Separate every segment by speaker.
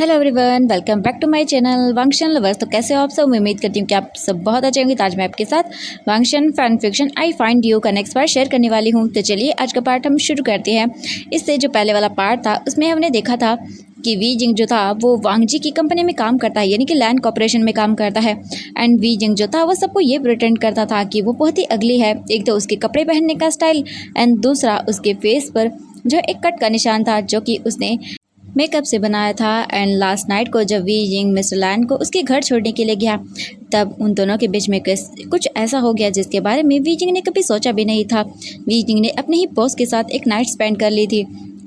Speaker 1: Hello everyone, welcome back to my channel Wangxian lovers. तो कैसे हो आप सब? उम्मीद करती हूँ कि आप सब बहुत अच्छे होंगे। तो आज मैं आपके साथ Wangxian fan fiction I find you का नेक्स्ट पार्ट शेयर करने वाली हूँ। तो चलिए आज का पार्ट हम शुरू करते हैं। इससे जो पहले वाला पार्ट था उसमें हमने देखा था कि वी जिंग जो था वो वांग जी की कंपनी में काम करता है, यानी कि लैंड कॉर्पोरेशन में काम करता है। एंड वी जिंग जो था वो सबको ये प्रिटेंड करता था कि वो बहुत ही अगली है। एक तो उसके कपड़े पहनने का स्टाइल एंड दूसरा उसके फेस पर जो एक कट का निशान था जो कि उसने मेकअप से बनाया था। एंड लास्ट नाइट को जब वी जिंग मिस्टर लैन को उसके घर छोड़ने के लिए गया तब उन दोनों के बीच में कुछ ऐसा हो गया जिसके बारे में वी जिंग ने कभी सोचा भी नहीं था। वी जिंग ने अपने ही बॉस के साथ एक नाइट स्पेंड कर ली थी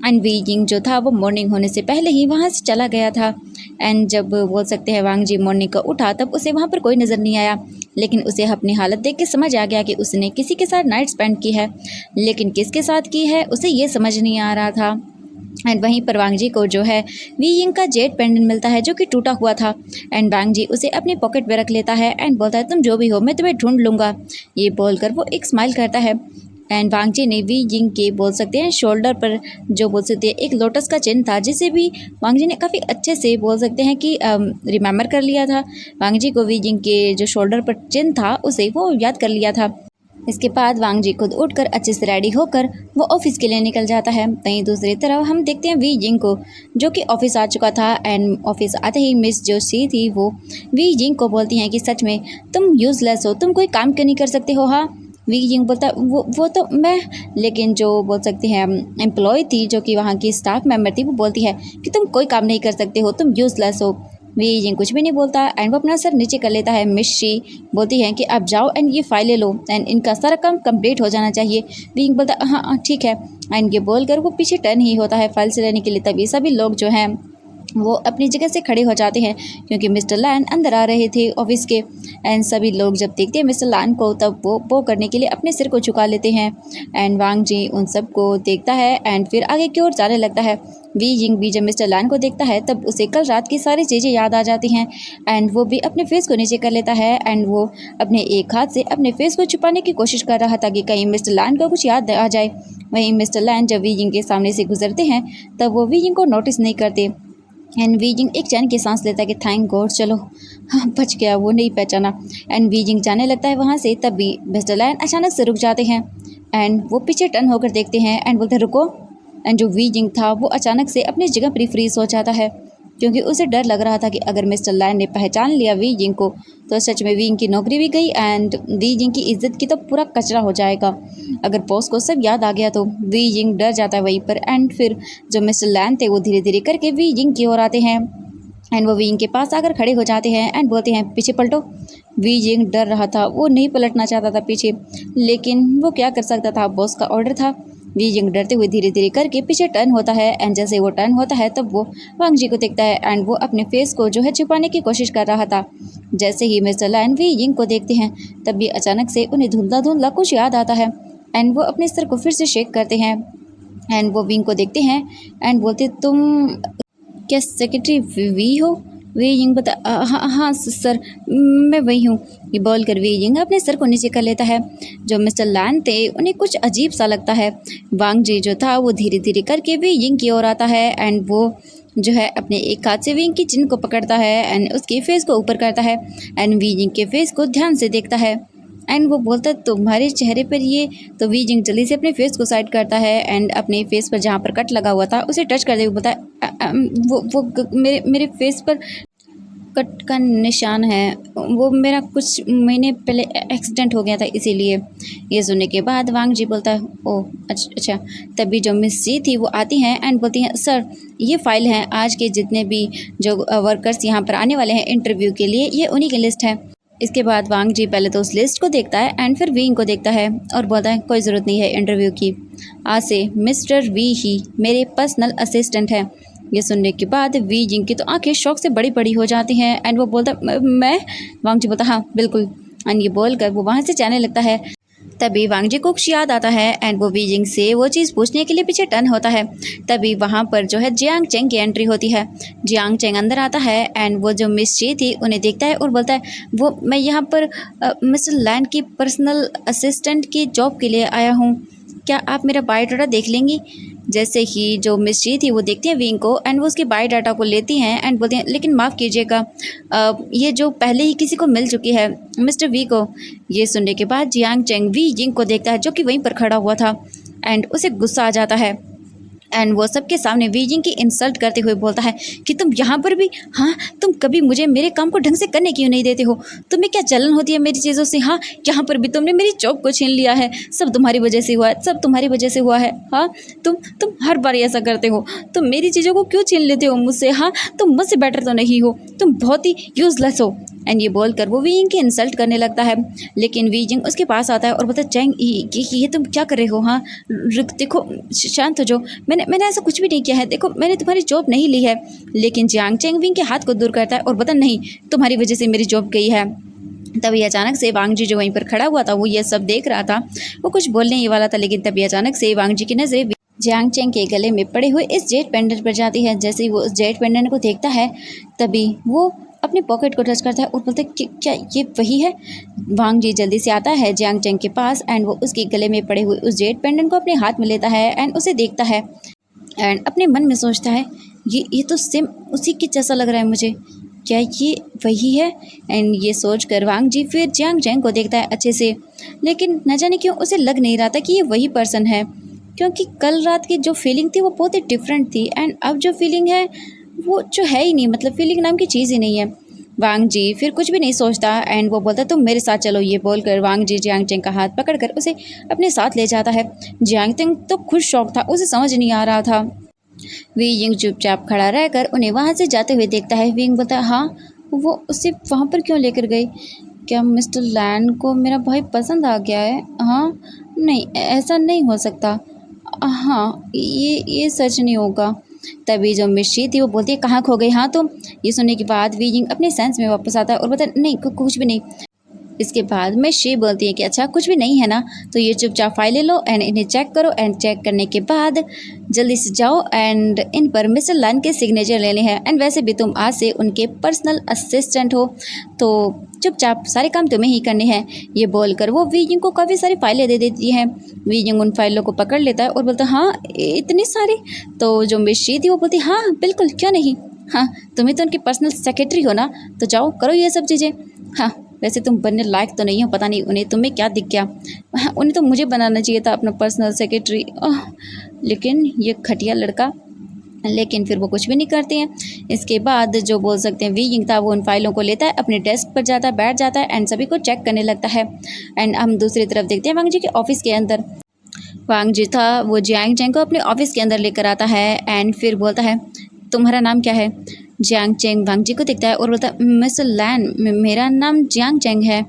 Speaker 1: एंड वी जिंग जो था वो मॉर्निंग होने से पहले ही वहाँ से चला गया था। एंड जब बोल सकते हैं वांग जी मॉर्निंग को उठा तब उसे वहाँ पर कोई नज़र नहीं आया, लेकिन उसे अपनी हालत देख के समझ आ गया कि उसने किसी के साथ नाइट स्पेंड की है, लेकिन किसके साथ की है उसे ये समझ नहीं आ रहा था। एंड वहीं पर वांग जी को जो है वी यिंग का जेड पेंडेंट मिलता है जो कि टूटा हुआ था। एंड वांग जी उसे अपनी पॉकेट में रख लेता है एंड बोलता है तुम जो भी हो मैं तुम्हें ढूंढ लूँगा। ये बोलकर वो एक स्माइल करता है। एंड वांग जी ने वी यिंग के बोल सकते हैं शोल्डर पर जो बोल सकते हैं एक लोटस का चिन्ह था, जिसे भी वांग जी ने काफ़ी अच्छे से बोल सकते हैं कि रिमेंबर कर लिया था। वांग जी को वी यिंग के जो शोल्डर पर चिन्ह था उसे वो याद कर लिया था। इसके बाद वांग जी खुद उठकर अच्छे से रेडी होकर वो ऑफिस के लिए निकल जाता है। वहीं दूसरी तरफ हम देखते हैं वी जिंग को जो कि ऑफिस आ चुका था। एंड ऑफिस आते ही मिस जो सी थी वो वी जिंग को बोलती हैं कि सच में तुम यूजलेस हो, तुम कोई काम क्यों नहीं कर सकते हो? हाँ, वी जिंग बोलता वो तो मैं, लेकिन जो बोल सकते हैं एम्प्लॉय थी जो कि वहाँ की स्टाफ मेंबर थी वो बोलती है कि तुम कोई काम नहीं कर सकते हो, तुम यूजलेस हो। वी जिंग कुछ भी नहीं बोलता एंड वो अपना सर नीचे कर लेता है। मिस शी बोलती है कि आप जाओ एंड ये फाइलें लो एंड इनका सारा काम कंप्लीट हो जाना चाहिए। वी जिंग बोलता हाँ हाँ ठीक है एंड ये बोलकर वो पीछे टर्न ही होता है फाइल से लेने के लिए। तभी सभी लोग जो हैं वो अपनी जगह से खड़े हो जाते हैं क्योंकि मिस्टर लैन अंदर आ रहे थे ऑफिस के। एंड सभी लोग जब देखते हैं मिस्टर लैन को तब वो करने के लिए अपने सिर को झुका लेते हैं। एंड वांग जी उन सब को देखता है एंड फिर आगे की ओर जाने लगता है। वी जिंग भी जब मिस्टर लैन को देखता है तब उसे कल रात की सारी चीज़ें याद आ जाती हैं एंड वो भी अपने फेस को नीचे कर लेता है। एंड वो अपने एक हाथ से अपने फेस को छुपाने की कोशिश कर रहा था कि कहीं मिस्टर लैन को कुछ याद आ जाए। वहीं मिस्टर लैन जब वी जिंग के सामने से गुजरते हैं तब वो वी जिंग को नोटिस नहीं करते। एंड वी जिंग एक चैन की सांस लेता है कि थैंक गॉड, चलो हाँ बच गया, वो नहीं पहचाना। एंड वी जिंग जाने लगता है वहाँ से, तब भी मिस्टर लैन अचानक से रुक जाते हैं एंड वो पीछे टर्न होकर देखते हैं एंड बोलते हैं रुको। एंड जो वी जिंग था वो अचानक से अपनी जगह पर फ्रीज हो जाता है क्योंकि उसे डर लग रहा था कि अगर मिस्टर लैन ने पहचान लिया वी जिंग को तो सच में वी जिंग की नौकरी भी गई एंड वी जिंग की इज्जत की तो पूरा कचरा हो जाएगा। अगर बॉस को सब याद आ गया तो वी जिंग डर जाता है वहीं पर। एंड फिर जो मिस्टर लैन थे वो धीरे धीरे करके वी जिंग की ओर आते हैं एंड वो वी जिंग के पास आकर खड़े हो जाते हैं एंड बोलते हैं पीछे पलटो। वी जिंग डर रहा था, वो नहीं पलटना चाहता था पीछे, लेकिन वो क्या कर सकता था, बॉस का ऑर्डर था। वी जिंग डरते हुए धीरे धीरे करके पीछे टर्न होता है एंड जैसे वो टर्न होता है तब वो वांग जी को देखता है एंड वो अपने फेस को जो है छुपाने की कोशिश कर रहा था। जैसे ही मिस्टर लैन वी जिंग को देखते हैं तब भी अचानक से उन्हें धुंधला धुंधला कुछ याद आता है एंड वो अपने सर को फिर से शेक करते हैं एंड वो विंग को देखते हैं एंड बोलते तुम क्या सेक्रेटरी वी हो? वी यिंग बता हाँ हाँ सर मैं वही हूँ। ये बोल कर वी यिंग अपने सर को नीचे कर लेता है। जो मिस्टर लैन थे उन्हें कुछ अजीब सा लगता है। वांग जी जो था वो धीरे धीरे करके वी यिंग की ओर आता है एंड वो जो है अपने एक हाथ से वी यिंग की चिन्ह को पकड़ता है एंड उसके फेस को ऊपर करता है एंड वी यिंग के फेस को ध्यान से देखता है एंड वो बोलता है तुम्हारे चेहरे पर ये, तो वी जिंग जल्दी से अपने फेस को साइड करता है एंड अपने फेस पर जहाँ पर कट लगा हुआ था उसे टच करते हुए बोलता है मेरे फेस पर कट का निशान है, वो मेरा कुछ महीने पहले एक्सीडेंट हो गया था इसीलिए। ये सुनने के बाद वांग जी बोलता है ओह अच्छा। तभी जो मिस सी थी वो आती हैं एंड बोलती हैं सर ये फाइल है आज के जितने भी जो वर्कर्स यहाँ पर आने वाले हैं इंटरव्यू के लिए, ये उन्हीं की लिस्ट है। इसके बाद वांग जी पहले तो उस लिस्ट को देखता है एंड फिर विंग को देखता है और बोलता है कोई ज़रूरत नहीं है इंटरव्यू की, आज से मिस्टर वी ही मेरे पर्सनल असिस्टेंट हैं। ये सुनने के बाद वी जिंग की तो आंखें शौक से बड़ी बड़ी हो जाती हैं एंड वो बोलता मैं। वांग जी बोलता हाँ बिल्कुल एंड ये बोलकर वो वहाँ से जाने लगता है। तभी वांग जी को कुछ याद आता है एंड वो वी जिंग से वो चीज़ पूछने के लिए पीछे टर्न होता है। तभी वहाँ पर जो है जियांग चेंग की एंट्री होती है। जियांग चेंग अंदर आता है एंड वो जो मिस ची थी उन्हें देखता है और बोलता है वो मैं यहाँ पर मिस्टर लैन की पर्सनल असिस्टेंट की जॉब के लिए आया हूँ, क्या आप मेरा बायोडाटा देख लेंगी? जैसे ही जो मिस जी थी वो देखती हैं विंग को एंड वो उसके बायोडाटा को लेती हैं एंड बोलती हैं लेकिन माफ़ कीजिएगा, ये जो पहले ही किसी को मिल चुकी है, मिस्टर वी को। ये सुनने के बाद जियांग चेंग वी यिंग को देखता है जो कि वहीं पर खड़ा हुआ था एंड उसे गुस्सा आ जाता है एंड वो सबके सामने वीजिंग की इंसल्ट करते हुए बोलता है कि तुम यहाँ पर भी, हाँ तुम कभी मुझे मेरे काम को ढंग से करने क्यों नहीं देते हो, तुम्हें क्या जलन होती है मेरी चीज़ों से, हाँ यहाँ पर भी तुमने मेरी जॉब को छीन लिया है, सब तुम्हारी वजह से हुआ है, सब तुम्हारी वजह से हुआ है। हाँ तुम हर बार ऐसा करते हो, तुम मेरी चीज़ों को क्यों छीन लेते हो मुझसे, हाँ तुम मुझसे बेटर तो नहीं हो, तुम बहुत ही यूजलेस हो। एंड ये बोलकर वो वीजिंग की इंसल्ट करने लगता है, लेकिन वीजिंग उसके पास आता है और बोलता है चैंग ये तुम क्या कर रहे हो, हाँ रुक, देखो शांत हो जाओ, मैंने ऐसा कुछ भी नहीं किया है, देखो मैंने तुम्हारी जॉब नहीं ली है। लेकिन जियांग चेंग विंग के हाथ को दूर करता है और बोलता नहीं, तुम्हारी वजह से मेरी जॉब गई है। तभी अचानक से वांग जी जो वहीं पर खड़ा हुआ था, वो ये सब देख रहा था, वो कुछ बोलने ही वाला था, लेकिन तभी अचानक से वांग जी की नज़रें जियांग चेंग के गले में पड़े हुए इस जेड पेंडेंट पर जाती है। जैसे ही वो उस जेड पेंडेंट को देखता है, तभी वो अपनी पॉकेट को टच करता है और बोलता है कि क्या ये वही है। वांग जी जल्दी से आता है जियांग चेंग के पास एंड वो उसके गले में पड़े हुए उस जेड पेंडेंट को अपने हाथ में लेता है एंड उसे देखता है एंड अपने मन में सोचता है ये तो सेम उसी के जैसा लग रहा है मुझे, क्या ये वही है। एंड ये सोच कर वांग जी फिर जियांग चेंग को देखता है अच्छे से, लेकिन न जाने क्यों उसे लग नहीं रहा था कि ये वही पर्सन है, क्योंकि कल रात की जो फीलिंग थी वो बहुत ही डिफरेंट थी एंड अब जो फीलिंग है वो जो है ही नहीं, मतलब फीलिंग नाम की चीज़ ही नहीं है। वांग जी फिर कुछ भी नहीं सोचता एंड वो बोलता तुम मेरे साथ चलो। ये बोलकर वांग जी जियांग चेंग का हाथ पकड़कर उसे अपने साथ ले जाता है। जियांग चेंग तो खुद शौक था, उसे समझ नहीं आ रहा था। वी यिंग चुपचाप खड़ा रहकर उन्हें वहाँ से जाते हुए देखता है। विंग बोलता हाँ वो उसे वहाँ पर क्यों लेकर गई, क्या मिस्टर लैन को मेरा भाई पसंद आ गया है, हाँ नहीं ऐसा नहीं हो सकता, हाँ ये सच नहीं होगा। तभी जो मिर्ची थी वो बोलती है कहाँ खो गई हाँ तुम। ये सुनने के बाद वी यिंग अपने सेंस में वापस आता है और बोलता है नहीं कुछ भी नहीं। इसके बाद में शी बोलती है कि अच्छा कुछ भी नहीं है ना, तो ये चुपचाप फाइलें लो एंड इन्हें चेक करो एंड चेक करने के बाद जल्दी से जाओ एंड इन पर मिस्टर लान के सिग्नेचर लेने हैं एंड वैसे भी तुम आज से उनके पर्सनल असिस्टेंट हो, तो चुपचाप सारे काम तुम्हें ही करने हैं। ये बोलकर वो वी यिंग को काफ़ी सारी फाइलें दे देती हैं। वी यिंग उन फाइलों को पकड़ लेता है और बोलता है हाँ इतनी सारी। तो जो मिस शी थी वो बोलती हाँ बिल्कुल क्यों नहीं, हाँ तुम्हें तो उनकी पर्सनल सेक्रेटरी हो ना, तो जाओ करो ये सब चीज़ें। हाँ वैसे तुम बनने लायक तो नहीं हो, पता नहीं उन्हें तुम्हें क्या दिख गया, उन्हें तो मुझे बनाना चाहिए था अपना पर्सनल सेक्रेटरी, लेकिन ये घटिया लड़का। लेकिन फिर वो कुछ भी नहीं करते हैं। इसके बाद जो बोल सकते हैं वी यिंग था वो उन फाइलों को लेता है, अपने डेस्क पर जाता है, बैठ जाता है एंड सभी को चेक करने लगता है। एंड हम दूसरी तरफ देखते हैं वांग जी के ऑफिस के अंदर। वांग जी था वो जियांग चेंग को अपने ऑफिस के अंदर लेकर आता है एंड फिर बोलता है तुम्हारा नाम क्या है। जियांग चेंग वांग जी को देखता है और बोलता है मिस्टर लैन मेरा नाम जियांग चेंग है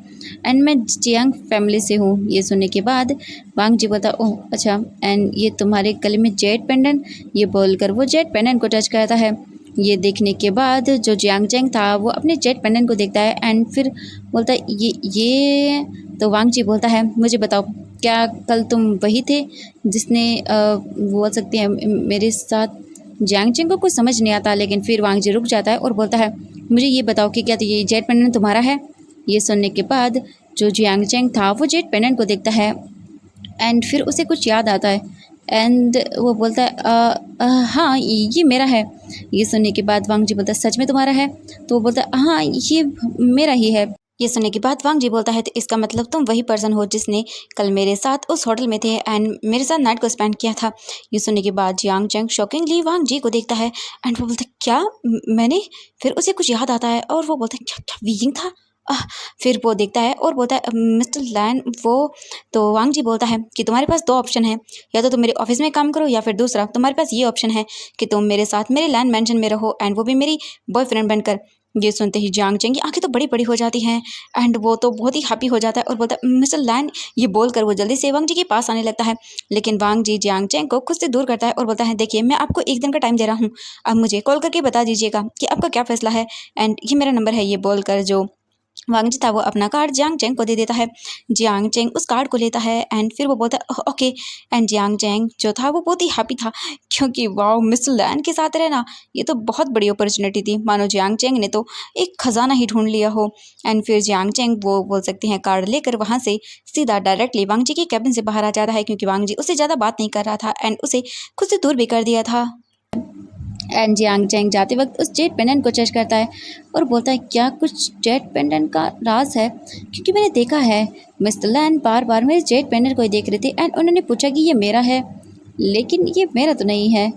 Speaker 1: एंड मैं जियांग फैमिली से हूँ। ये सुनने के बाद वांग जी बोलता ओह अच्छा एंड ये तुम्हारे गले में जेड पेंडेंट। ये बोलकर वो जेड पेंडेंट को टच करता है। ये देखने के बाद जो जियांग चेंग था वो अपने जेड पेंडेंट को देखता है एंड फिर बोलता है ये तो वांग जी बोलता है मुझे बताओ क्या कल तुम वही थे जिसने बोल सकते हैं मेरे साथ। जियांग चेंग को कुछ समझ नहीं आता, लेकिन फिर वांग जी रुक जाता है और बोलता है मुझे ये बताओ कि क्या तो ये जेड पेंडेंट तुम्हारा है। ये सुनने के बाद जो जियांग चेंग था वो जेड पेंडेंट को देखता है एंड फिर उसे कुछ याद आता है एंड वो बोलता है हाँ ये मेरा है। ये सुनने के बाद वांग जी बोलता है सच में तुम्हारा है, तो वो बोलता है हाँ ये मेरा ही है। ये सुनने के बाद वांग जी बोलता है तो इसका मतलब तुम वही पर्सन हो जिसने कल मेरे साथ उस होटल में थे एंड मेरे साथ नाइट को स्पेंड किया था। ये सुनने के बाद जियांग चेंग शॉकिंगली वांग जी को देखता है एंड वो बोलता है क्या मैंने, फिर उसे कुछ याद आता है और वो बोलता है क्या क्या वी यिंग था। फिर वो देखता है और बोलता है मिस्टर लैन वो, तो वांग जी बोलता है कि तुम्हारे पास दो ऑप्शन है, या तो तुम मेरे ऑफिस में काम करो या फिर दूसरा तुम्हारे पास ये ऑप्शन है कि तुम मेरे साथ मेरे लैंड मैंशन में रहो एंड वो भी मेरी बॉयफ्रेंड बनकर। ये सुनते ही जियांग चेंग की आंखें तो बड़ी बड़ी हो जाती हैं एंड वो तो बहुत ही हैप्पी हो जाता है और बोलता है मिस्टर लैन। ये बोलकर वो जल्दी से वांग जी के पास आने लगता है, लेकिन वांग जी जियांग चेंग को खुद से दूर करता है और बोलता है देखिए मैं आपको एक दिन का टाइम दे रहा हूँ, अब मुझे कॉल करके बता दीजिएगा कि आपका क्या फैसला है एंड ये मेरा नंबर है। ये बोलकर जो वांग जी था वो अपना कार्ड जियांग चैंग को दे देता है। जियांग चैंग उस कार्ड को लेता है एंड फिर वो बोलता है ओके। एंड जियांग चैंग जो था वो बहुत ही हैप्पी था, क्योंकि वाओ मिस्टर लैन के साथ रहना ये तो बहुत बड़ी अपॉर्चुनिटी थी, मानो जियांग चैंग ने तो एक खजाना ही ढूंढ लिया हो। एंड फिर जियांग चैंग वो बोल सकते हैं कार्ड लेकर वहाँ से सीधा डायरेक्टली वांग जी के कैबिन से बाहर आ जाता है, क्योंकि वांग जी उससे ज़्यादा बात नहीं कर रहा था एंड उसे खुद से दूर भी कर दिया था। एंड जियांग चैंग जाते वक्त उस जेट पेंडेंट को चेक करता है और बोलता है क्या कुछ जेट पेंडेंट का राज है, क्योंकि मैंने देखा है मिस्टर लैन बार बार मेरे जेट पेंडेंट को ही देख रहे थे एंड उन्होंने पूछा कि ये मेरा है, लेकिन ये मेरा तो नहीं है।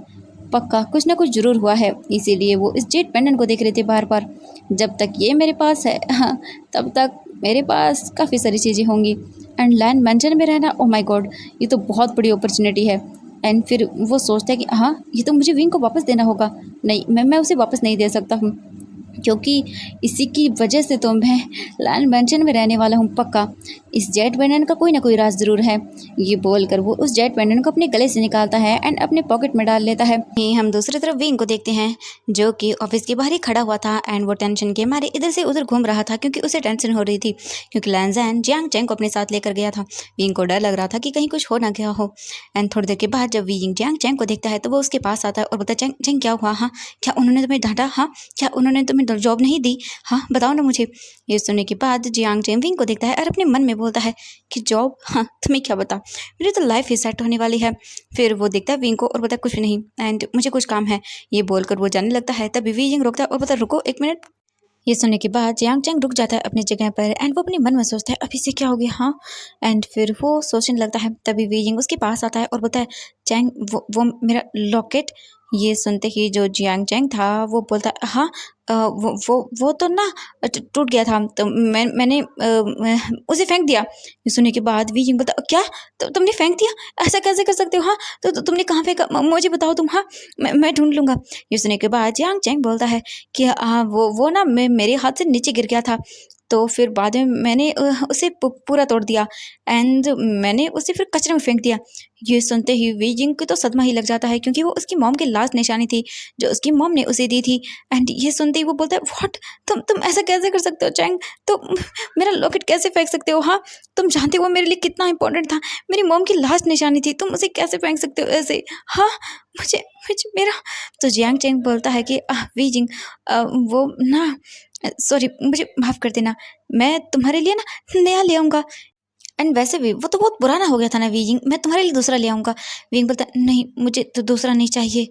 Speaker 1: पक्का कुछ ना कुछ जरूर हुआ है, इसीलिए वो इस जेट पेंडेंट को देख रहे थे बार बार। जब तक ये मेरे पास है हाँ, तब तक मेरे पास काफ़ी सारी चीज़ें होंगी। एंड लैंड मेंशन में रहना, ओ माय गॉड, ये तो बहुत बड़ी अपॉर्चुनिटी है। एंड फिर वो सोचता है कि हाँ ये तो मुझे विंग को वापस देना होगा। नहीं, मैं उसे वापस नहीं दे सकता हूँ, क्योंकि इसी की वजह से तो मैं लैंड मेंशन में रहने वाला हूँ पक्का। इस जेट पेंडेंट का कोई ना कोई राज ज़रूर है। ये बोलकर वो उस जेट पेंडेंट को अपने गले से निकालता है एंड अपने पॉकेट में डाल लेता है। ये हम दूसरी तरफ विंग को देखते हैं, जो कि ऑफिस के बाहर ही खड़ा हुआ था एंड वो टेंशन के मारे इधर से उधर घूम रहा था, क्योंकि उसे टेंशन हो रही थी, क्योंकि लैंजैन जियांग चैंग को अपने साथ लेकर गया था। विंग को डर लग रहा था कि कहीं कुछ हो ना गया हो। एंड थोड़ी देर के बाद जब विंग जियांग चैंग को देखता है तो वो उसके पास आता है और बोलता है चैंग चैंग क्या हुआ, हाँ क्या उन्होंने तुम्हें डांटा, हाँ क्या उन्होंने तुम्हें जॉब नहीं दी, हाँ बताओ ना मुझे। ये सुनने के बाद जियांग चैंग विंग को देखता है और अपने मन में बोलता है कि जॉब, हाँ तुम्हें क्या बता, मेरी तो लाइफ ही सेट होने वाली है। फिर वो देखता है विंग को और बोलता है कुछ भी नहीं एंड मुझे कुछ काम है। ये बोलकर वो जाने लगता है, तभी विंग रोकता है और बोलता है रुको एक मिनट। ये सुनने के बाद जियांग चैंग रुक जाता है अपनी जगह पर एंड वो अपने मन में सोचता है अभी से क्या हो गया, हाँ। एंड फिर वो सोचने लगता है, तभी वीजिंग उसके पास आता है और बोलता है चैंग वो मेरा लॉकेट। ये सुनते ही जो जियांग चैंग था वो बोलता है हाँ वो तो ना टूट गया था, तो मैंने उसे फेंक दिया। ये सुनने के बाद वीजिंग बोलता क्या, तो तुमने फेंक दिया, ऐसा कैसे कर सकते हो, हाँ तो तुमने कहाँ फेंका, मुझे बताओ तुम, हाँ मैं ढूंढ लूंगा। ये सुनने के बाद जियांग चैंग बोलता है कि हाँ वो ना मेरे हाथ से नीचे गिर गया था, तो फिर बाद में मैंने उसे पूरा तोड़ दिया एंड मैंने उसे फिर कचरे में फेंक दिया। ये सुनते ही वीजिंग को तो सदमा ही लग जाता है, क्योंकि वो उसकी मॉम की लास्ट निशानी थी जो उसकी मॉम ने उसे दी थी। एंड ये सुनते ही वो बोलता है व्हाट, तुम ऐसा कैसे कर सकते हो चैंग, तुम मेरा लॉकेट कैसे फेंक सकते हो, हाँ तुम जानते हो वो मेरे लिए कितना इंपॉर्टेंट था, मेरी मॉम की लास्ट निशानी थी, तुम उसे कैसे फेंक सकते हो ऐसे, हाँ मुझे मुझे मेरा। तो जियांग चैंग बोलता है कि वीजिंग वो ना सॉरी मुझे माफ़ कर देना, मैं तुम्हारे लिए ना नया ले आऊँगा। एंड वैसे भी वो तो बहुत पुराना हो गया था ना वीजिंग, मैं तुम्हारे लिए दूसरा ले आऊँगा। विंग बोलता है नहीं मुझे तो दूसरा नहीं चाहिए।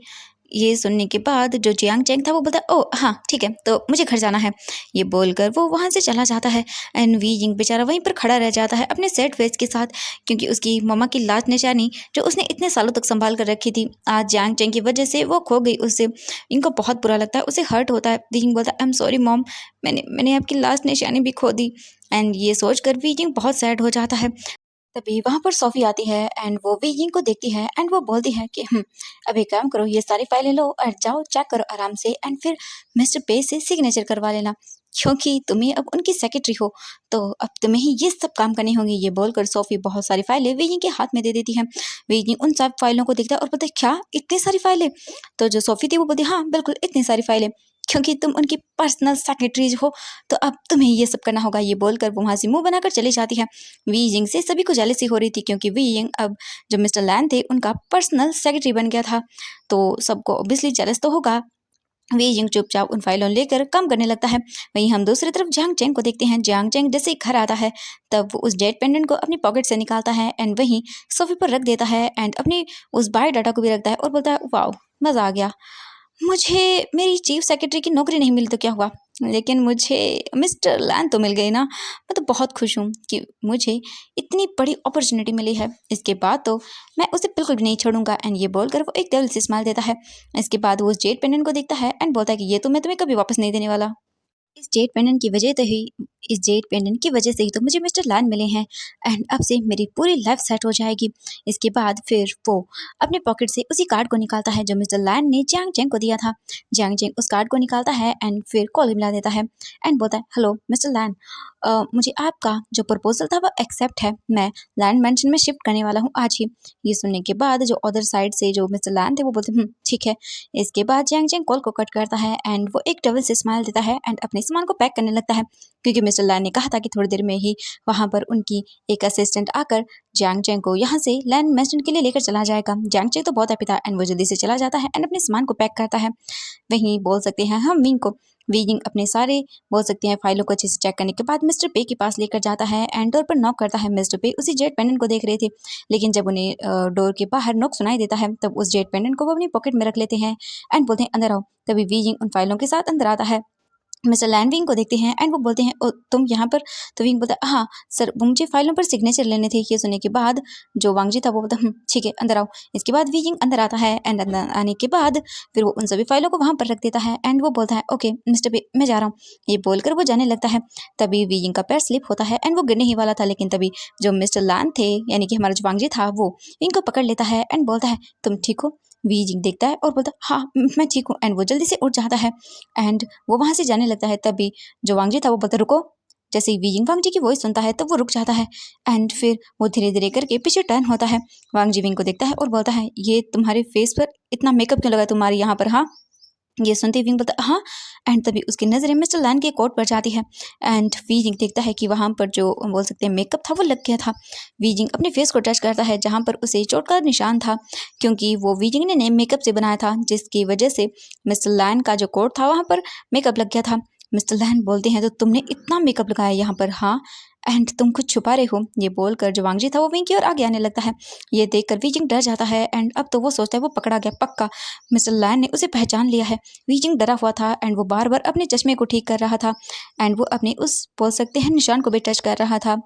Speaker 1: ये सुनने के बाद जो जियांग चैंग था वो बोलता है ओह हाँ ठीक है, तो मुझे घर जाना है। ये बोलकर वो वहाँ से चला जाता है एंड वीजिंग बेचारा वहीं पर खड़ा रह जाता है अपने सैड फेस के साथ, क्योंकि उसकी मम्मा की लास्ट निशानी जो उसने इतने सालों तक संभाल कर रखी थी, आज जियांग चैंग की वजह से वो खो गई उससे। इनको बहुत बुरा लगता है, उसे हर्ट होता है। वीजिंग बोलता है आई एम सॉरी मॉम, मैंने आपकी लास्ट निशानी भी खो दी। एंड ये सोचकर वीजिंग बहुत सैड हो जाता है। तभी वहाँ पर सोफी आती है एंड वो वीइंग को देखती है एंड वो बोलती है कि अब एक काम करो, ये सारी फाइलें लो और जाओ चेक करो आराम से एंड फिर मिस्टर पे से सिग्नेचर करवा लेना, क्योंकि तुम्हें अब उनकी सेक्रेटरी हो, तो अब तुम्हें ही ये सब काम करने होंगे। ये बोलकर सोफी बहुत सारी फाइलें वीइंग के हाथ में दे देती है। वीइंग उन सब फाइलों को देखता है और बोलता है क्या इतनी सारी फाइलें। तो जो सोफी थी वो बोलती हाँ बिल्कुल इतनी सारी फाइलें, क्योंकि तुम उनकी पर्सनल सेक्रेटरीज हो, तो अब तुम्हें ये सब करना होगा। ये बोलकर वो वहाँ से मुंह बनाकर चली जाती है। वी यिंग से सभी को जेलसी हो रही थी, क्योंकि वी यिंग अब जो मिस्टर लैन थे उनका पर्सनल सेक्रेटरी बन गया था, तो सबको ऑब्वियसली जेलस तो होगा। वी यिंग चुपचाप उन फाइलों लेकर काम करने लगता है। वहीं हम दूसरी तरफ जियांग चैंग को देखते हैं। जियांग चैंग जैसे ही घर आता है तब वो उस जेट पेंडेंट को अपनी पॉकेट से निकालता है एंड वहीं सोफी पर रख देता है एंड अपनी उस बायोडाटा को भी रखता है और बोलता है वाओ मज़ा आ गया, मुझे मेरी चीफ सेक्रेटरी की नौकरी नहीं मिली तो क्या हुआ, लेकिन मुझे मिस्टर लैन तो मिल गई ना। मैं तो बहुत खुश हूँ कि मुझे इतनी बड़ी अपॉर्चुनिटी मिली है, इसके बाद तो मैं उसे बिल्कुल भी नहीं छोड़ूंगा। एंड ये बोलकर वो एक दिल से स्माइल देता है। इसके बाद वो उस जेट पेंडेंट को देखता है एंड बोलता है कि ये तो मैं तुम्हें कभी वापस नहीं देने वाला। इस जेट पेंडेंट की वजह से ही तो मुझे मिस्टर लैन मिले हैं एंड अब से मेरी पूरी लाइफ सेट हो जाएगी। इसके बाद फिर वो अपने पॉकेट से उसी कार्ड को निकालता है जो मिस्टर लैन ने जियांग चैंग को दिया था। जियांग चैंग उस कार्ड को निकालता है एंड फिर कॉल मिला देता है एंड बोलता है हेलो मिस्टर लैन, मुझे आपका जो प्रपोजल था वो एक्सेप्ट है, मैं लैंड मैंशन में शिफ्ट करने वाला हूँ आज ही। ये सुनने के बाद जो अदर साइड से जो मिस्टर लैन थे वो बोलते ठीक है। इसके बाद जियांग चैंग कॉल को कट करता है एंड वो एक डबल से स्माइल देता है एंड अपने सामान को पैक करने लगता है, क्योंकि मिस्टर लैन ने कहा था कि थोड़ी देर में ही वहाँ पर उनकी एक असिस्टेंट आकर जियांग चेंग को यहाँ से लैंड मैंशन के लिए लेकर चला जाएगा। जियांग चेंग तो बहुत हैप्पी था एंड वो जल्दी से चला जाता है एंड अपने सामान को पैक करता है। वहीं बोल सकते हैं हम विंग को, विंग अपने सारे बोल सकते हैं फाइलों को अच्छे से चेक करने के बाद मिस्टर पे के पास लेकर जाता है एंड डोर पर नॉक करता है। मिस्टर पे उसी जेट पेंडेंट को देख रहे थे, लेकिन जब उन्हें डोर के बाहर नॉक सुनाई देता है तब उस जेट पेंडेंट को वो अपनी पॉकेट में रख लेते हैं एंड बोलते हैं अंदर आओ। तभी विंग उन फाइलों के साथ अंदर आता है। मिस्टर लैन विंग को देखते हैं एंड वो बोलते हैं, ओ तुम यहाँ पर? तो विंग बोलता है हाँ सर, वो मुझे फाइलों पर सिग्नेचर लेने थे। ये सुनने के बाद जो वांगजी था वो बोलता है ठीक है अंदर आओ। इसके बाद विंग अंदर आता है एंड अंदर आने के बाद फिर वो उन सभी फाइलों को वहाँ पर रख देता है एंड वो बोलता है ओके मिस्टर पे मैं जा रहा हूँ। ये बोलकर वो जाने लगता है। तभी विंग का पैर स्लिप होता है एंड वो गिरने ही वाला था, लेकिन तभी जो मिस्टर लैन थे यानी कि हमारा जो वांगजी था वो विंग को पकड़ लेता है एंड बोलता है तुम ठीक हो? विंग देखता है और बोलता है हाँ मैं ठीक हूँ एंड वो जल्दी से उठ जाता है एंड वो वहाँ से जाने लगता है। तभी जो वांगजी था वो बोलता रुको। जैसे ही विंग वांगजी की वॉइस सुनता है तो वो रुक जाता है एंड फिर वो धीरे धीरे करके पीछे टर्न होता है। वांगजी विंग को देखता है और बोलता है ये तुम्हारे फेस पर इतना मेकअप क्यों लगा तुम्हारे यहाँ पर? हाँ। ये सुनते ही विंग बोलता हाँ एंड तभी उसकी नज़रें मिस्टर लैन के कोट पर जाती है एंड विंग देखता है कि वहाँ पर जो बोल सकते हैं मेकअप था वो लग गया था। विंग अपने फेस को टच करता है जहाँ पर उसे चोट का निशान था, क्योंकि वो विंग ने नए मेकअप से बनाया था, जिसकी वजह से मिस्टर लैन का जो कोट था वहाँ पर मेकअप लग गया था। मिस्टर लैन बोलते हैं तो तुमने इतना मेकअप लगाया यहाँ पर? हाँ एंड तुम कुछ छुपा रहे हो। ये बोलकर जो वांगजी था वो विंग की ओर आगे आने लगता है। ये देखकर विंग डर जाता है एंड अब तो वो सोचता है वो पकड़ा गया पक्का, मिस्टर लैन ने उसे पहचान लिया है। विंग डरा हुआ था एंड वो बार बार अपने चश्मे को ठीक कर रहा था एंड वो अपने उस बोल सकते हैं निशान को भी टच कर रहा था।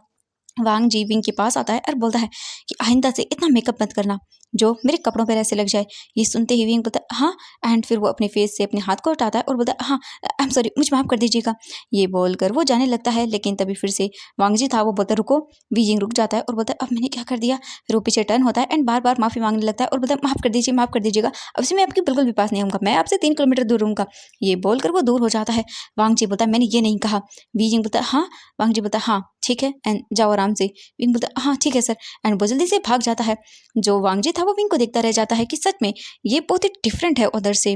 Speaker 1: वांगजी विंग के पास आता है और बोलता है कि आइंदा से इतना मेकअप मत करना जो मेरे कपड़ों पर ऐसे लग जाए। ये सुनते ही विंग बोलता है हाँ एंड फिर वो अपने फेस से अपने हाथ को हटाता है और बोलता है हाँ आई एम सॉरी, मुझे माफ़ कर दीजिएगा। ये बोलकर वो जाने लगता है, लेकिन तभी फिर से वांगजी था वो बोलता रुको। विंग रुक जाता है और बोलता है अब मैंने क्या कर दिया? फिर वो पीछे टर्न होता है एंड बार बार माफ़ी मांगने लगता है और बोलता है माफ़ कर दीजिए, माफ़ कर दीजिएगा, अब से मैं आपके बिल्कुल भी पास नहीं आऊँगा, मैं आपसे 3 किलोमीटर दूर रहूँगा। ये बोलकर वो दूर हो जाता है। वांगजी बोलता है मैंने ये नहीं कहा। विंग बोलता है हाँ। वांगजी बोलता है हाँ ठीक है एंड जाओ आराम से। विंग बोलता हाँ ठीक है सर एंड वो जल्दी से भाग जाता है। जो वांगजी था वो विंग को देखता रह जाता है कि सच में ये बहुत ही डिफरेंट है उधर से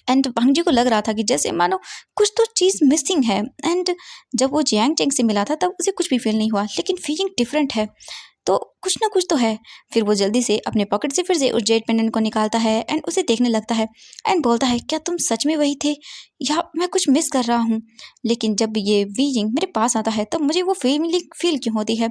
Speaker 1: एंड वांगजी को लग रहा था कि जैसे मानो कुछ तो चीज़ मिसिंग है एंड जब वो जियांग चेंग से मिला था तब उसे कुछ भी फील नहीं हुआ, लेकिन फीलिंग डिफरेंट है तो कुछ ना कुछ तो है। फिर वो जल्दी से अपने पॉकेट से फिर से उस जेट पेंडेंट को निकालता है एंड उसे देखने लगता है एंड बोलता है क्या तुम सच में वही थे या मैं कुछ मिस कर रहा हूँ? लेकिन जब ये विंग मेरे पास आता है तब मुझे वो फील क्यों होती है?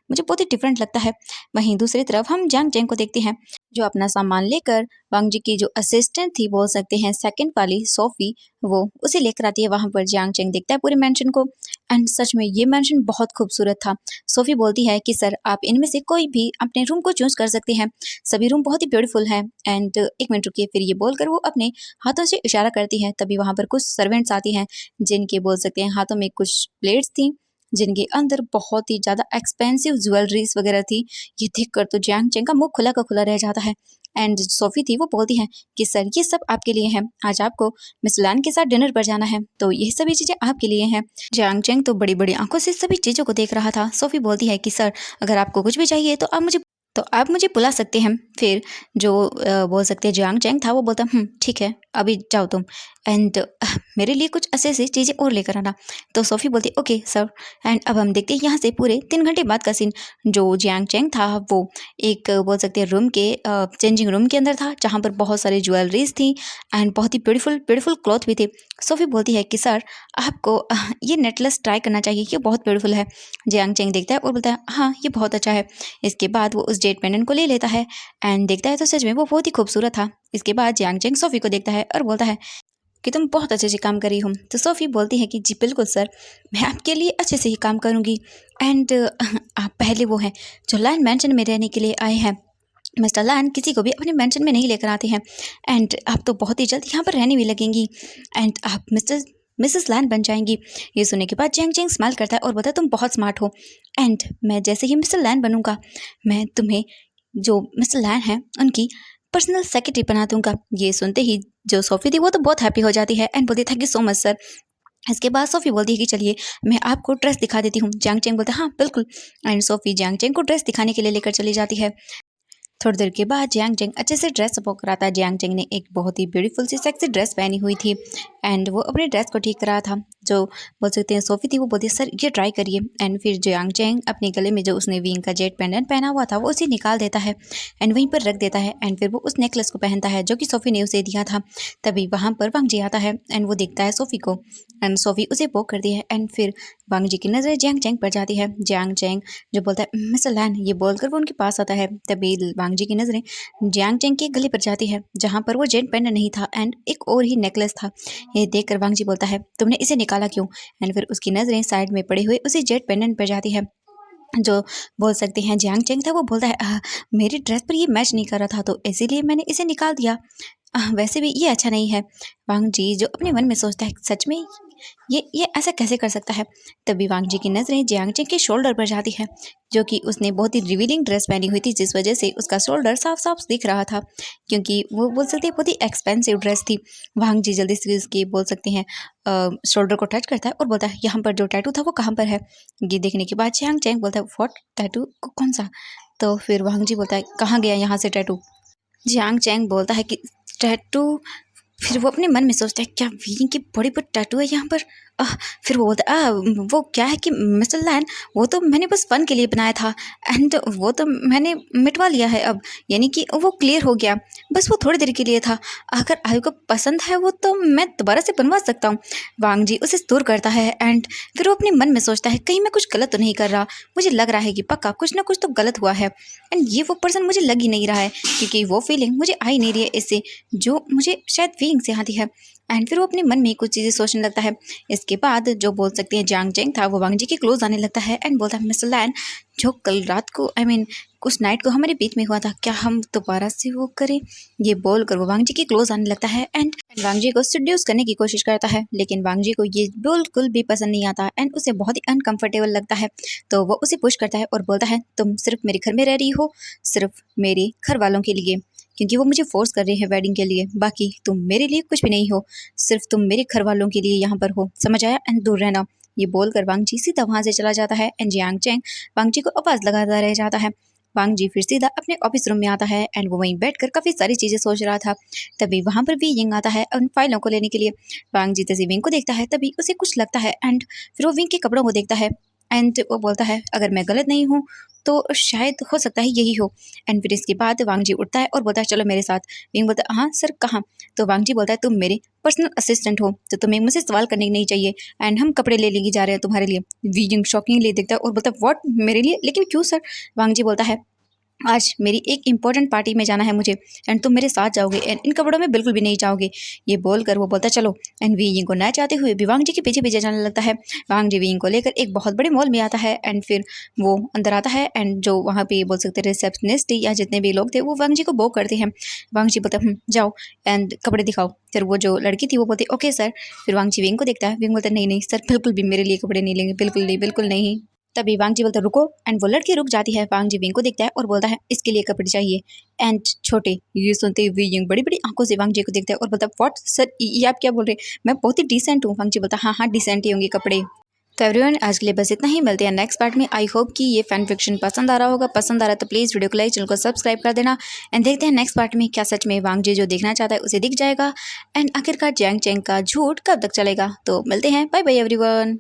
Speaker 1: मुझे बहुत ही डिफरेंट लगता है। वहीं दूसरी तरफ हम जियांग चेंग को देखते हैं जो अपना सामान लेकर वांगजी की जो असिस्टेंट थी बोल सकते हैं सेकंड वाली सोफी, वो उसे लेकर आती है। वहां पर जियांग चेंग देखता है पूरे मेंशन को एंड सच में ये मेंशन बहुत खूबसूरत था। सोफी बोलती है कि सर आप इनमें से कोई भी अपने रूम को चूज कर सकते हैं, सभी रूम बहुत ही ब्यूटीफुल हैं। एंड एक मिनट रुकिए, फिर ये बोलकर वो अपने हाथों से इशारा करती है। तभी वहां पर कुछ सर्वेंट्स आती हैं जिनके बोल सकते हैं हाथों में कुछ प्लेट्स थी जिनके अंदर बहुत ही ज़्यादा एक्सपेंसिव ज्वेलरीज वगैरह थी। ये देखकर तो जियांग चेंग का मुंह खुला का खुला रह जाता है एंड सोफी थी वो बोलती है कि सर ये सब आपके लिए है, आज आपको मिस लैन के साथ डिनर पर जाना है तो ये सभी चीज़ें आपके लिए हैं। जियांग चेंग तो बड़ी बड़ी आंखों से सभी चीज़ों को देख रहा था। सोफी बोलती है कि सर अगर आपको कुछ भी चाहिए तो आप मुझे बुला सकते हैं। फिर जो बोल सकते हैं जियांग चेंग था वो बोलता ठीक है अभी जाओ तुम एंड मेरे लिए कुछ ऐसे ऐसी चीज़ें और लेकर आना। तो सोफी बोलती ओके सर। एंड अब हम देखते हैं यहाँ से पूरे 3 घंटे बाद का सीन। जो जियांग चेंग था वो एक बोल सकते हैं रूम के चेंजिंग रूम के अंदर था जहाँ पर बहुत सारी ज्वेलरीज थी एंड बहुत ही ब्यूटीफुल क्लॉथ भी थे। सोफी बोलती है कि सर आपको ये नेकलेस ट्राई करना चाहिए, ये बहुत ब्यूटीफुल है। जियांग चेंग देखता है और बोलता है हाँ ये बहुत अच्छा है। इसके बाद वो उस जेट पेंडेंट को ले लेता है एंड देखता है तो सच में वो बहुत ही खूबसूरत था। इसके बाद जियांग चेंग सोफी को देखता है और बोलता है कि तुम बहुत अच्छे से काम करी हो। तो सोफी बोलती है कि जी बिल्कुल सर, मैं आपके लिए अच्छे से ही काम करूँगी। एंड आप पहले वो हैं जो लैन मैंशन में रहने के लिए आए हैं। मिस्टर लैन किसी को भी अपने मैंशन में नहीं लेकर आते हैं एंड आप तो बहुत ही जल्द यहाँ पर रहने भी लगेंगी एंड आप मिसेस लैन बन जाएंगी। ये सुनने के बाद जियांग चेंग स्माइल करता है और बोलता है तुम बहुत स्मार्ट हो एंड मैं जैसे ही मिस्टर लैन बनूंगा मैं तुम्हें जो मिस्टर लैन है उनकी पर्सनल सेक्रेटरी बना दूंगा। ये सुनते ही जो सोफी थी वो तो बहुत हैप्पी हो जाती है एंड बोलती thank you so much sir. इसके बाद सोफी बोलती है कि चलिए मैं आपको ड्रेस दिखा देती हूँ। जियांग चेंग बोलता है हाँ बिल्कुल एंड सोफी जियांग चेंग को ड्रेस दिखाने के लिए लेकर चली जाती है। थोड़ी देर के बाद जियांग चेंग अच्छे से ड्रेस अप करा था। जियांग चेंग ने एक बहुत ही ब्यूटीफुल सी सेक्सी ड्रेस पहनी हुई थी एंड वो अपने ड्रेस को ठीक करा था। जो बोल सकते हैं सोफी थी, वो बोलती सर ये ट्राई करिए। एंड फिर जियांग चेंग अपने गले में जो उसने विंग का जेट पेंडेंट पहना हुआ था वो उसे निकाल देता है एंड वहीं पर रख देता है। एंड फिर वो उस नेकलेस को पहनता है जो कि सोफी ने उसे दिया था। तभी वहाँ पर वांग जी आता है एंड वो देखता है सोफी को एंड सोफी उसे पोक करती है। एंड फिर वांग जी की नज़र जियांग चेंग पर जाती है। जियांग चेंग जो बोलता है मिस्टर लैन, ये बोलकर वो उनके पास आता है। तभी वांग जी की नज़रें जियांग चेंग के गले पर जाती है जहाँ पर वो जेट पेंडेंट नहीं था एंड एक और ही नेकलेस था। ये देखकर वांग जी बोलता है तुमने इसे निकाला क्यों? एंड फिर उसकी नज़रें साइड में पड़े हुए उसी जेट पेंडेंट पर जाती है। जो बोल सकते हैं जियांग चेंग था, वो बोलता है मेरी ड्रेस पर ये मैच नहीं कर रहा था तो इसीलिए मैंने इसे निकाल दिया। वैसे भी ये अच्छा नहीं है। वांग जी जो अपने मन में सोचता है सच में ये ऐसा कैसे कर सकता है। तभी वांग जी की नज़रें जियांग चेंग के शोल्डर पर जाती है जो कि उसने बहुत ही रिवीलिंग ड्रेस पहनी हुई थी, जिस वजह से उसका शोल्डर साफ साफ दिख रहा था क्योंकि वो बोल सकते हैं बहुत ही एक्सपेंसिव ड्रेस थी। वांग जी जल्दी से उसकी बोल सकते हैं शोल्डर को टच करता है और बोलता है यहाँ पर जो टैटू था वो कहाँ पर है। ये देखने के बाद जियांग चेंग बोलता है व्हाट टैटू, कौन सा? तो फिर वांग जी बोलता है कहाँ गया यहाँ से टैटू? जियांग चैंग बोलता है कि टैटू। फिर वो अपने मन में सोचता है क्या वीइंग की बड़ी बड़ी टैटू है यहाँ पर। फिर वो बोलता है वो क्या है कि मिस्टर लैन, वो तो मैंने बस फन के लिए बनाया था एंड वो तो मैंने मिटवा लिया है अब, यानी कि वो क्लियर हो गया, बस वो थोड़ी देर के लिए था। अगर आयु को पसंद है वो तो मैं दोबारा से बनवा सकता हूँ। वांग जी उसे दूर करता है एंड फिर वो अपने मन में सोचता है कहीं मैं कुछ गलत तो नहीं कर रहा। मुझे लग रहा है कि पक्का कुछ ना कुछ तो गलत हुआ है एंड ये वो पर्सन मुझे लग ही नहीं रहा है क्योंकि वो फीलिंग मुझे आ ही नहीं रही है इससे जो मुझे शायद फीलिंग से आती है। एंड फिर वो अपने मन में कुछ चीज़ें सोचने लगता है। इसके बाद जो बोल सकते हैं जियांग चेंग था, वो वांग जी के क्लोज आने लगता है एंड बोलता है मिस्टर लैन, जो कल रात को उस नाइट को हमारे बीच में हुआ था, क्या हम दोबारा से वो करें? ये बोलकर वो वांग जी के क्लोज आने लगता है एंड वांग जी को सेड्यूस करने की कोशिश करता है, लेकिन वांग जी को ये बिल्कुल भी पसंद नहीं आता एंड उसे बहुत ही अनकंफर्टेबल लगता है। तो वो उसे पुश करता है और बोलता है तुम सिर्फ मेरे घर में रह रही हो, सिर्फ मेरे घर वालों के लिए, क्योंकि वो मुझे फोर्स कर रहे हैं वेडिंग के लिए, बाकी तुम मेरे लिए कुछ भी नहीं हो, सिर्फ तुम मेरे घर वालों के लिए यहाँ पर हो, समझ आया? एंड दूर रहना। ये बोलकर वांग जी सीधा वहाँ से चला जाता है एंड जियांग चेंग वांग जी को आवाज़ लगाता रह जाता है। वांग जी फिर सीधा अपने ऑफिस रूम में आता है एंड वो वहीं बैठकर काफ़ी सारी चीज़ें सोच रहा था। तभी वहाँ पर भी यिंग आता है उन फाइलों को लेने के लिए। वांग जी तभी विंग को देखता है, तभी उसे कुछ लगता है एंड फिर वो विंग के कपड़ों को देखता है एंड वो बोलता है अगर मैं गलत नहीं हूँ तो शायद हो सकता है यही हो। एंड फिर इसके बाद वांग जी उठता है और बोलता है चलो मेरे साथ। विंग बोलता है हाँ सर कहाँ? तो वांग जी बोलता है तुम मेरे पर्सनल असिस्टेंट हो तो तुम्हें मुझसे सवाल करने नहीं चाहिए एंड हम कपड़े ले लेके जा रहे हैं तुम्हारे लिए। विंग शॉकिंगली देखता है और बोलता है व्हाट, मेरे लिए? लेकिन क्यों सर? वांग जी बोलता है आज मेरी एक इंपॉर्टेंट पार्टी में जाना है मुझे एंड तुम मेरे साथ जाओगे एंड इन कपड़ों में बिल्कुल भी नहीं जाओगे। ये बोलकर वो बोलता है चलो एंड वीइंग को न चाहते हुए भी वांग जी के पीछे पीछे जाने लगता है। वांग जी वीइंग को लेकर एक बहुत बड़े मॉल में आता है एंड फिर वो अंदर आता है एंड जो वहाँ पे बोल सकते रिसेप्शनिस्ट या जितने भी लोग थे वो वांग जी को बो करते हैं। वांग जी बोलता है जाओ एंड कपड़े दिखाओ। फिर वो जो लड़की थी वो बोलती ओके सर। फिर वांग जी विंग को देखता है, विंग बोलता है नहीं नहीं सर, बिल्कुल भी मेरे लिए कपड़े नहीं लेंगे, बिल्कुल नहीं, बिल्कुल नहीं। तभी वांग जी बोलता है रुको एंड वो लड़की रुक जाती है। वांग जी विंग को देखता है और बोलता है इसके लिए कपड़े चाहिए एंड छोटे। ये सुनते हुए विंग बड़ी बड़ी आंखों से वांग जी को देखता है और बोलता है व्हाट सर, ये आप क्या बोल रहे हैं? मैं बहुत ही डिसेंट हूँ। वांग जी बोलता है हाँ हाँ डिसेंट ही होंगे कपड़े। तो एवरीवन आज के लिए बस इतना ही, मिलते हैं नेक्स्ट पार्ट में। आई होप कि ये फैन फिक्शन पसंद आ रहा होगा, पसंद आ रहा है तो प्लीज़ वीडियो को लाइक, चैनल को सब्सक्राइब कर देना एंड देखते हैं नेक्स्ट पार्ट में क्या सच में वांग जी जो देखना चाहता है उसे दिख जाएगा एंड आखिरकार जियांग चेंग का झूठ कब तक चलेगा। तो मिलते हैं, बाय बाय एवरीवन।